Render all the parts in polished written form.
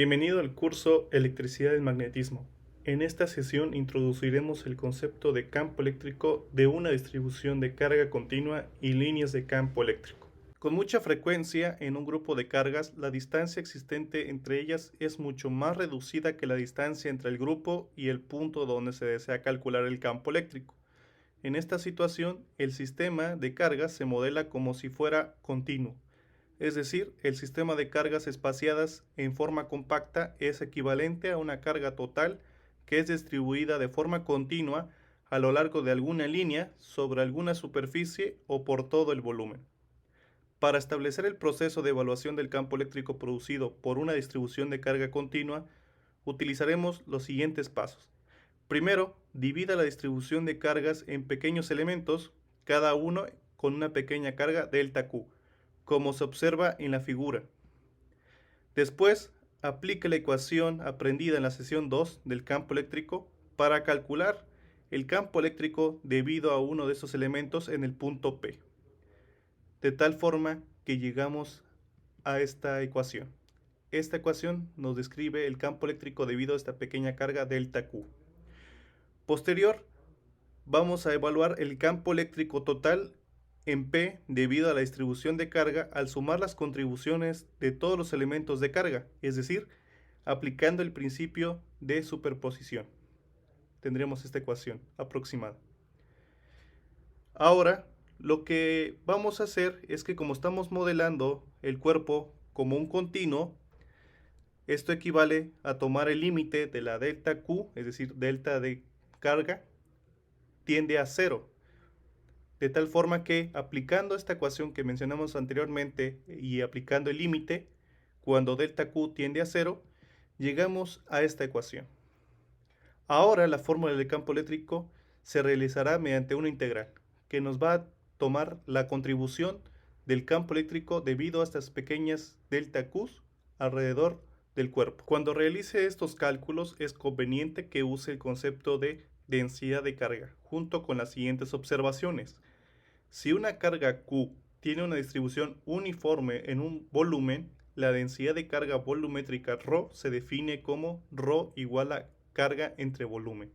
Bienvenido al curso Electricidad y Magnetismo. En esta sesión introduciremos el concepto de campo eléctrico de una distribución de carga continua y líneas de campo eléctrico. Con mucha frecuencia en un grupo de cargas, la distancia existente entre ellas es mucho más reducida que la distancia entre el grupo y el punto donde se desea calcular el campo eléctrico. En esta situación, el sistema de cargas se modela como si fuera continuo. Es decir, el sistema de cargas espaciadas en forma compacta es equivalente a una carga total que es distribuida de forma continua a lo largo de alguna línea sobre alguna superficie o por todo el volumen. Para establecer el proceso de evaluación del campo eléctrico producido por una distribución de carga continua, utilizaremos los siguientes pasos. Primero, divida la distribución de cargas en pequeños elementos, cada uno con una pequeña carga delta Q, como se observa en la figura. Después, aplique la ecuación aprendida en la sesión 2 del campo eléctrico para calcular el campo eléctrico debido a uno de esos elementos en el punto P, de tal forma que llegamos a esta ecuación. Esta ecuación nos describe el campo eléctrico debido a esta pequeña carga delta Q. Posterior, vamos a evaluar el campo eléctrico total en P debido a la distribución de carga al sumar las contribuciones de todos los elementos de carga, es decir, aplicando el principio de superposición. Tendremos esta ecuación aproximada. Ahora, lo que vamos a hacer es que como estamos modelando el cuerpo como un continuo, esto equivale a tomar el límite de la delta Q, es decir, delta de carga, tiende a 0. De tal forma que aplicando esta ecuación que mencionamos anteriormente y aplicando el límite, cuando delta Q tiende a 0, llegamos a esta ecuación. Ahora la fórmula del campo eléctrico se realizará mediante una integral, que nos va a tomar la contribución del campo eléctrico debido a estas pequeñas delta Q alrededor del cuerpo. Cuando realice estos cálculos es conveniente que use el concepto de densidad de carga, junto con las siguientes observaciones. Si una carga Q tiene una distribución uniforme en un volumen, la densidad de carga volumétrica ρ se define como ρ igual a carga entre volumen.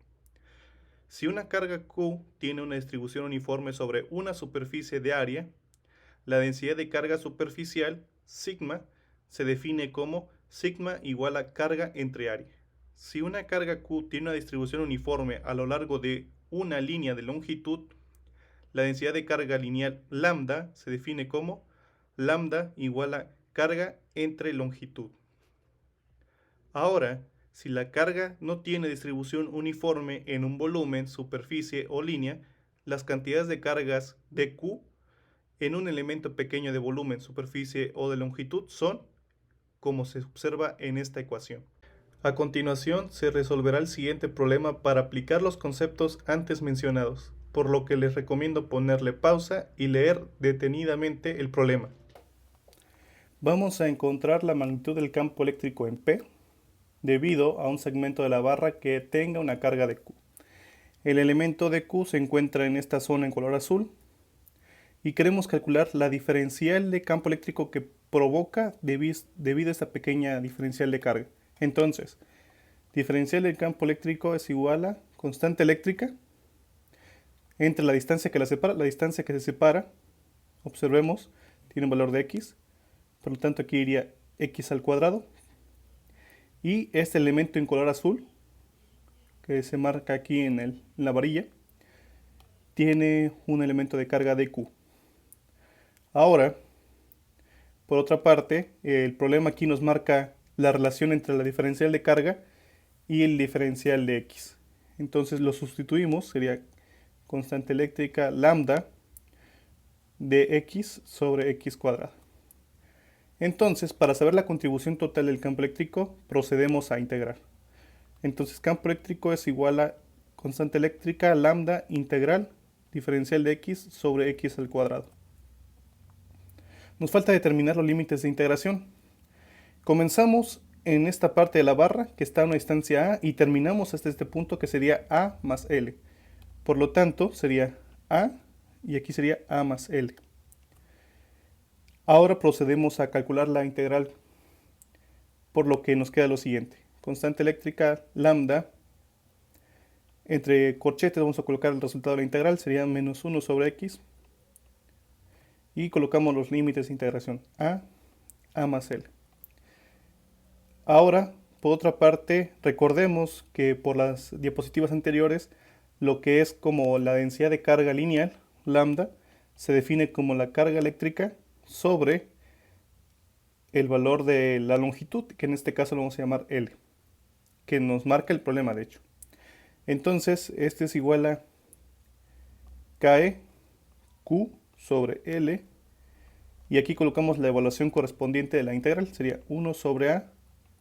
Si una carga Q tiene una distribución uniforme sobre una superficie de área, la densidad de carga superficial, sigma, se define como sigma igual a carga entre área. Si una carga Q tiene una distribución uniforme a lo largo de una línea de longitud, la densidad de carga lineal lambda se define como lambda igual a carga entre longitud. Ahora, si la carga no tiene distribución uniforme en un volumen, superficie o línea, las cantidades de cargas de Q en un elemento pequeño de volumen, superficie o de longitud son como se observa en esta ecuación. A continuación se resolverá el siguiente problema para aplicar los conceptos antes mencionados, por lo que les recomiendo ponerle pausa y leer detenidamente el problema. Vamos a encontrar la magnitud del campo eléctrico en P debido a un segmento de la barra que tenga una carga de Q. El elemento de Q se encuentra en esta zona en color azul y queremos calcular la diferencial de campo eléctrico que provoca debido a esta pequeña diferencial de carga. Entonces, diferencial del campo eléctrico es igual a constante eléctrica entre la distancia que la separa, la distancia que se separa, observemos, tiene un valor de x, por lo tanto aquí iría x al cuadrado, y este elemento en color azul, que se marca aquí en la varilla, tiene un elemento de carga dq. Ahora, por otra parte, el problema aquí nos marca la relación entre la diferencial de carga y el diferencial de x. Entonces lo sustituimos, sería constante eléctrica lambda de x sobre x cuadrado. Entonces, para saber la contribución total del campo eléctrico, procedemos a integrar. Entonces, campo eléctrico es igual a constante eléctrica lambda integral diferencial de x sobre x al cuadrado. Nos falta determinar los límites de integración. Comenzamos en esta parte de la barra que está a una distancia a y terminamos hasta este punto que sería a más l. Por lo tanto, sería a y aquí sería a más l. Ahora procedemos a calcular la integral por lo que nos queda lo siguiente. Constante eléctrica lambda, entre corchetes vamos a colocar el resultado de la integral, sería menos 1 sobre x. Y colocamos los límites de integración a más L. Ahora, por otra parte, recordemos que por las diapositivas anteriores, lo que es como la densidad de carga lineal, lambda, se define como la carga eléctrica sobre el valor de la longitud, que en este caso lo vamos a llamar L, que nos marca el problema de hecho. Entonces, este es igual a KE Q sobre L, y aquí colocamos la evaluación correspondiente de la integral, sería 1 sobre A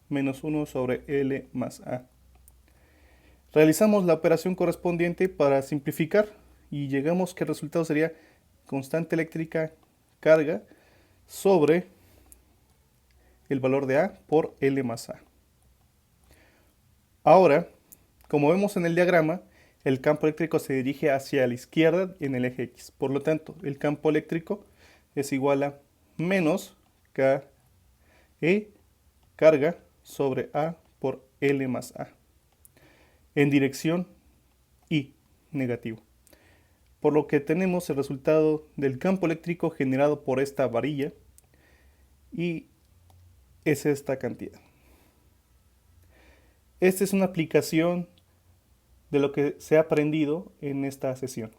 menos 1 sobre L más A. Realizamos la operación correspondiente para simplificar y llegamos que el resultado sería constante eléctrica carga sobre el valor de A por L más A. Ahora, como vemos en el diagrama, el campo eléctrico se dirige hacia la izquierda en el eje X. Por lo tanto, el campo eléctrico es igual a menos KE carga sobre A por L más A en dirección Y, negativo. Por lo que tenemos el resultado del campo eléctrico generado por esta varilla y es esta cantidad. Esta es una aplicación de lo que se ha aprendido en esta sesión.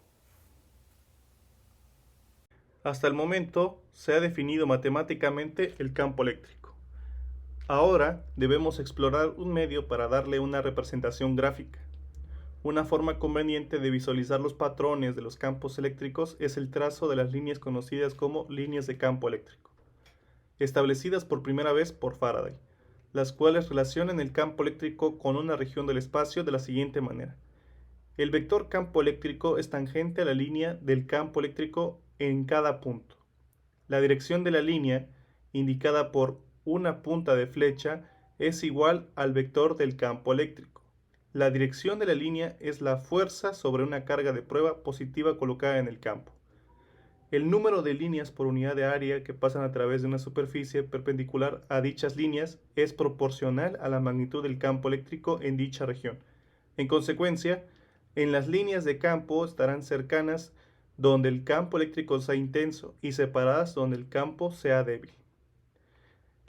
Hasta el momento se ha definido matemáticamente el campo eléctrico. Ahora debemos explorar un medio para darle una representación gráfica. Una forma conveniente de visualizar los patrones de los campos eléctricos es el trazo de las líneas conocidas como líneas de campo eléctrico, establecidas por primera vez por Faraday, las cuales relacionan el campo eléctrico con una región del espacio de la siguiente manera. El vector campo eléctrico es tangente a la línea del campo eléctrico en cada punto. La dirección de la línea, indicada por una punta de flecha, es igual al vector del campo eléctrico. La dirección de la línea es la fuerza sobre una carga de prueba positiva colocada en el campo. El número de líneas por unidad de área que pasan a través de una superficie perpendicular a dichas líneas es proporcional a la magnitud del campo eléctrico en dicha región. En consecuencia, en las líneas de campo estarán cercanas donde el campo eléctrico sea intenso y separadas donde el campo sea débil.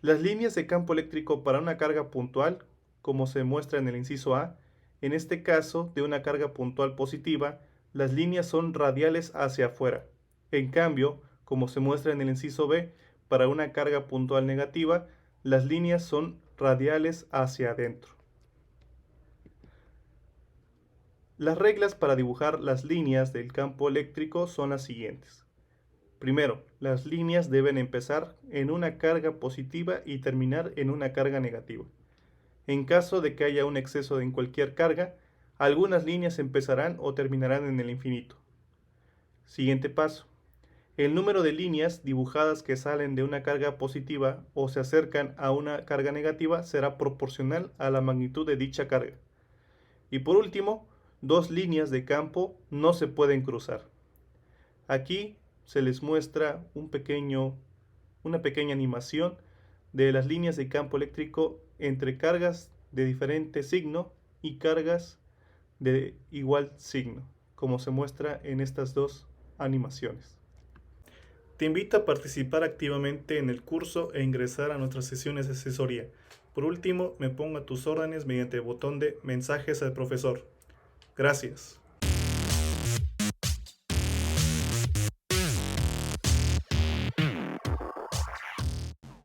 Las líneas de campo eléctrico para una carga puntual, como se muestra en el inciso A, en este caso de una carga puntual positiva, las líneas son radiales hacia afuera. En cambio, como se muestra en el inciso B, para una carga puntual negativa, las líneas son radiales hacia adentro. Las reglas para dibujar las líneas del campo eléctrico son las siguientes. Primero, las líneas deben empezar en una carga positiva y terminar en una carga negativa. En caso de que haya un exceso en cualquier carga, algunas líneas empezarán o terminarán en el infinito. Siguiente paso. El número de líneas dibujadas que salen de una carga positiva o se acercan a una carga negativa será proporcional a la magnitud de dicha carga. Y por último, dos líneas de campo no se pueden cruzar. Aquí se les muestra una pequeña animación de las líneas de campo eléctrico entre cargas de diferente signo y cargas de igual signo, como se muestra en estas dos animaciones. Te invito a participar activamente en el curso e ingresar a nuestras sesiones de asesoría. Por último, me pongo a tus órdenes mediante el botón de mensajes al profesor. Gracias.